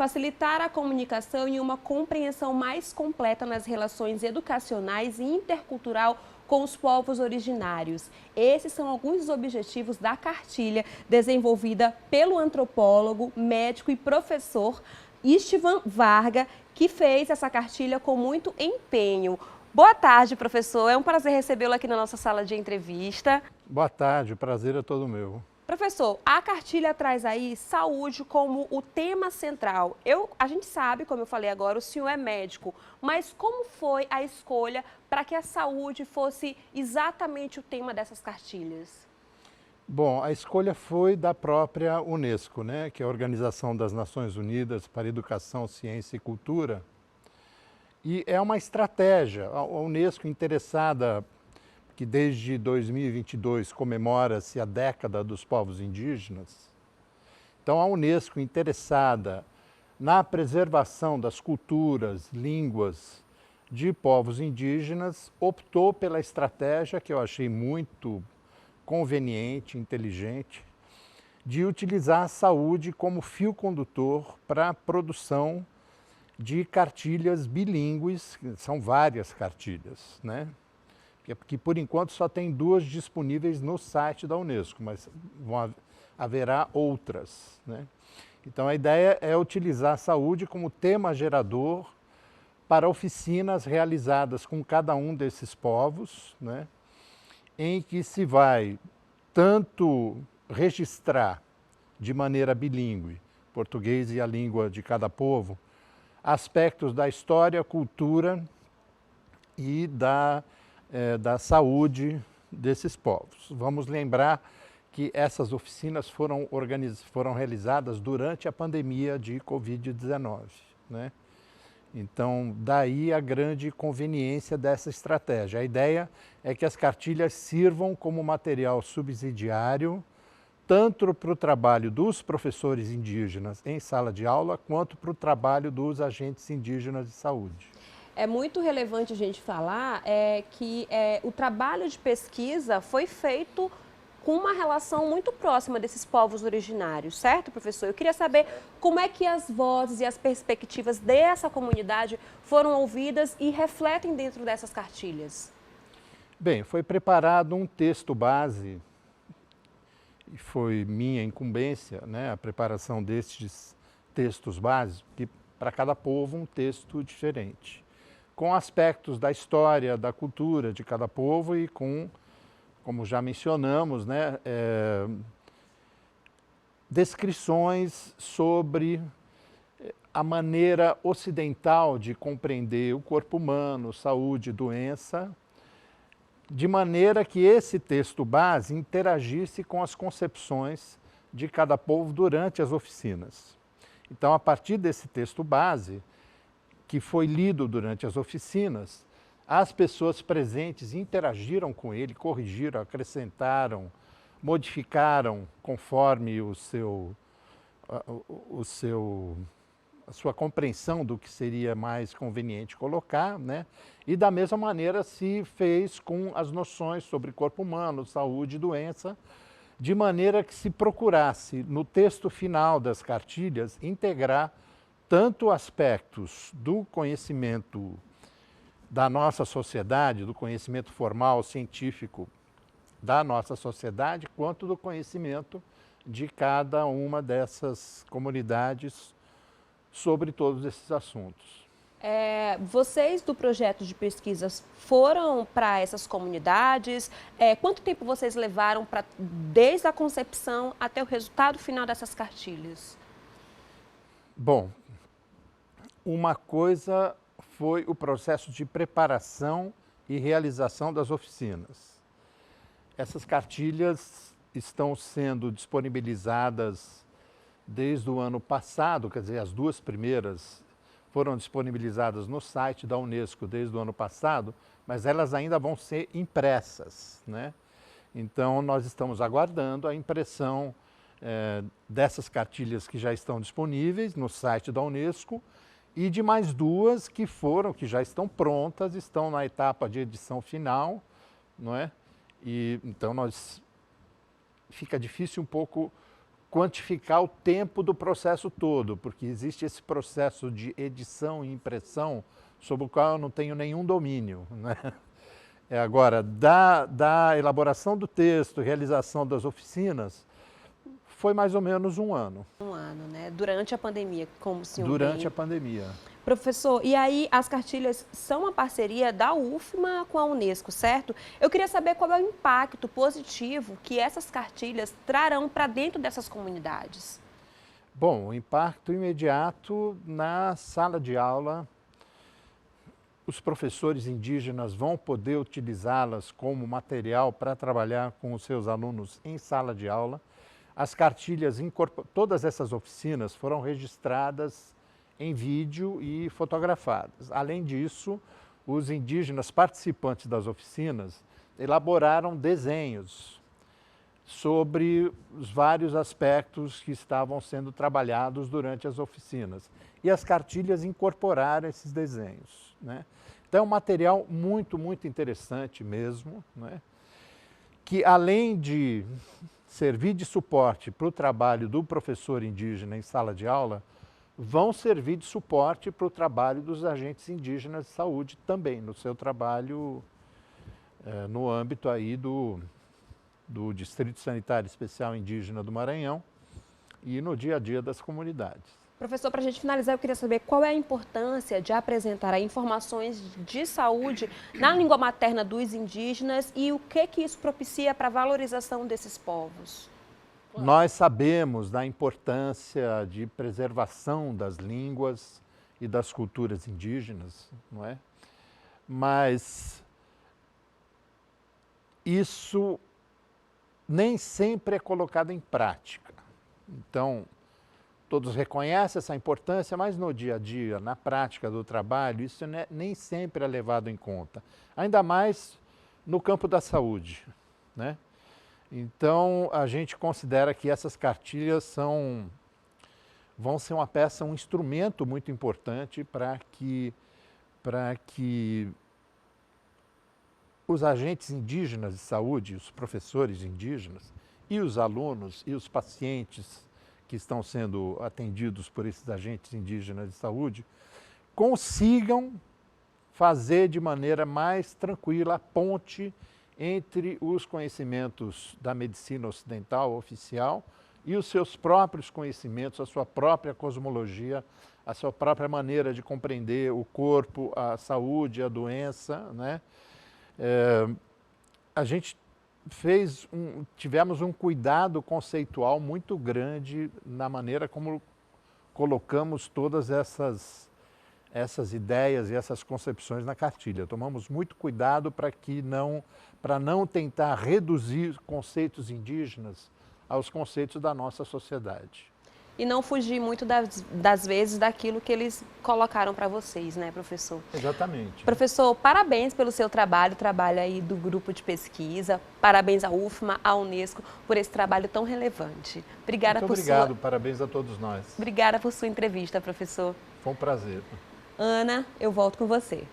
facilitar a comunicação e uma compreensão mais completa nas relações educacionais e intercultural com os povos originários. Esses são alguns dos objetivos da cartilha desenvolvida pelo antropólogo, médico e professor Istvan Varga, que fez essa cartilha com muito empenho. Boa tarde, professor. É um prazer recebê-lo aqui na nossa sala de entrevista. Boa tarde, o prazer é todo meu. Professor, a cartilha traz aí saúde como o tema central. A gente sabe, como eu falei agora, o senhor é médico, mas como foi a escolha para que a saúde fosse exatamente o tema dessas cartilhas? Bom, a escolha foi da própria Unesco, né, que é a Organização das Nações Unidas para Educação, Ciência e Cultura. E é uma estratégia, a Unesco interessada, que desde 2022 comemora-se a década dos povos indígenas. Então a Unesco interessada na preservação das culturas, línguas de povos indígenas, optou pela estratégia que eu achei muito conveniente, inteligente, de utilizar a saúde como fio condutor para a produção de cartilhas bilíngues, são várias cartilhas, né? Que por enquanto só tem 2 disponíveis no site da Unesco, mas haverá outras, né? Então a ideia é utilizar a saúde como tema gerador para oficinas realizadas com cada um desses povos, né? Em que se vai tanto registrar de maneira bilíngue, português e a língua de cada povo, aspectos da história, cultura e da saúde desses povos. Vamos lembrar que essas oficinas foram realizadas durante a pandemia de Covid-19, né? Então, daí a grande conveniência dessa estratégia. A ideia é que as cartilhas sirvam como material subsidiário, tanto para o trabalho dos professores indígenas em sala de aula, quanto para o trabalho dos agentes indígenas de saúde. É muito relevante a gente falar que o trabalho de pesquisa foi feito com uma relação muito próxima desses povos originários, certo, professor? Eu queria saber como é que as vozes e as perspectivas dessa comunidade foram ouvidas e refletem dentro dessas cartilhas. Bem, foi preparado um texto base, e foi minha incumbência, né, a preparação destes textos básicos, que para cada povo um texto diferente, com aspectos da história, da cultura de cada povo e com, como já mencionamos, né, descrições sobre a maneira ocidental de compreender o corpo humano, saúde e doença, de maneira que esse texto base interagisse com as concepções de cada povo durante as oficinas. Então, a partir desse texto base, que foi lido durante as oficinas, as pessoas presentes interagiram com ele, corrigiram, acrescentaram, modificaram conforme a sua compreensão do que seria mais conveniente colocar, né? E da mesma maneira se fez com as noções sobre corpo humano, saúde e doença, de maneira que se procurasse, no texto final das cartilhas, integrar tanto aspectos do conhecimento da nossa sociedade, do conhecimento formal, científico da nossa sociedade, quanto do conhecimento de cada uma dessas comunidades sobre todos esses assuntos. Vocês do projeto de pesquisas foram para essas comunidades? Quanto tempo vocês levaram desde a concepção até o resultado final dessas cartilhas? Bom, uma coisa foi o processo de preparação e realização das oficinas. Essas cartilhas estão sendo disponibilizadas desde o ano passado, quer dizer, as 2 primeiras foram disponibilizadas no site da Unesco desde o ano passado, mas elas ainda vão ser impressas, né? Então, nós estamos aguardando a impressão dessas cartilhas que já estão disponíveis no site da Unesco e de mais 2 que já estão prontas, estão na etapa de edição final, não é? E então fica difícil um pouco quantificar o tempo do processo todo, porque existe esse processo de edição e impressão sobre o qual eu não tenho nenhum domínio, né? Agora, da elaboração do texto, realização das oficinas, foi mais ou menos um ano. Um ano, né? Durante a pandemia, como o senhor Durante a pandemia. Professor, e aí as cartilhas são uma parceria da UFMA com a Unesco, certo? Eu queria saber qual é o impacto positivo que essas cartilhas trarão para dentro dessas comunidades. Bom, o impacto imediato na sala de aula. Os professores indígenas vão poder utilizá-las como material para trabalhar com os seus alunos em sala de aula. As cartilhas, todas essas oficinas foram registradas em vídeo e fotografadas. Além disso, os indígenas participantes das oficinas elaboraram desenhos sobre os vários aspectos que estavam sendo trabalhados durante as oficinas. E as cartilhas incorporaram esses desenhos, né? Então é um material muito, muito interessante mesmo, né? Que além de servir de suporte para o trabalho do professor indígena em sala de aula, vão servir de suporte para o trabalho dos agentes indígenas de saúde também, no seu trabalho no âmbito aí do Distrito Sanitário Especial Indígena do Maranhão e no dia a dia das comunidades. Professor, para a gente finalizar, eu queria saber qual é a importância de apresentar informações de saúde na língua materna dos indígenas e o que isso propicia para a valorização desses povos. Nós sabemos da importância de preservação das línguas e das culturas indígenas, não é? Mas isso nem sempre é colocado em prática. Então, todos reconhecem essa importância, mas no dia a dia, na prática do trabalho, isso nem sempre é levado em conta. Ainda mais no campo da saúde, né? Então, a gente considera que essas cartilhas vão ser uma peça, um instrumento muito importante para que os agentes indígenas de saúde, os professores indígenas e os alunos e os pacientes que estão sendo atendidos por esses agentes indígenas de saúde, consigam fazer de maneira mais tranquila a ponte entre os conhecimentos da medicina ocidental oficial e os seus próprios conhecimentos, a sua própria cosmologia, a sua própria maneira de compreender o corpo, a saúde, a doença, né? A gente tivemos um cuidado conceitual muito grande na maneira como colocamos todas essas ideias e essas concepções na cartilha. Tomamos muito cuidado para não tentar reduzir conceitos indígenas aos conceitos da nossa sociedade. E não fugir muito das vezes daquilo que eles colocaram para vocês, né, professor? Exatamente. Professor, parabéns pelo seu trabalho aí do grupo de pesquisa, parabéns à UFMA, à Unesco, por esse trabalho tão relevante. Muito obrigado, parabéns a todos nós. Obrigada por sua entrevista, professor. Foi um prazer. Ana, eu volto com você.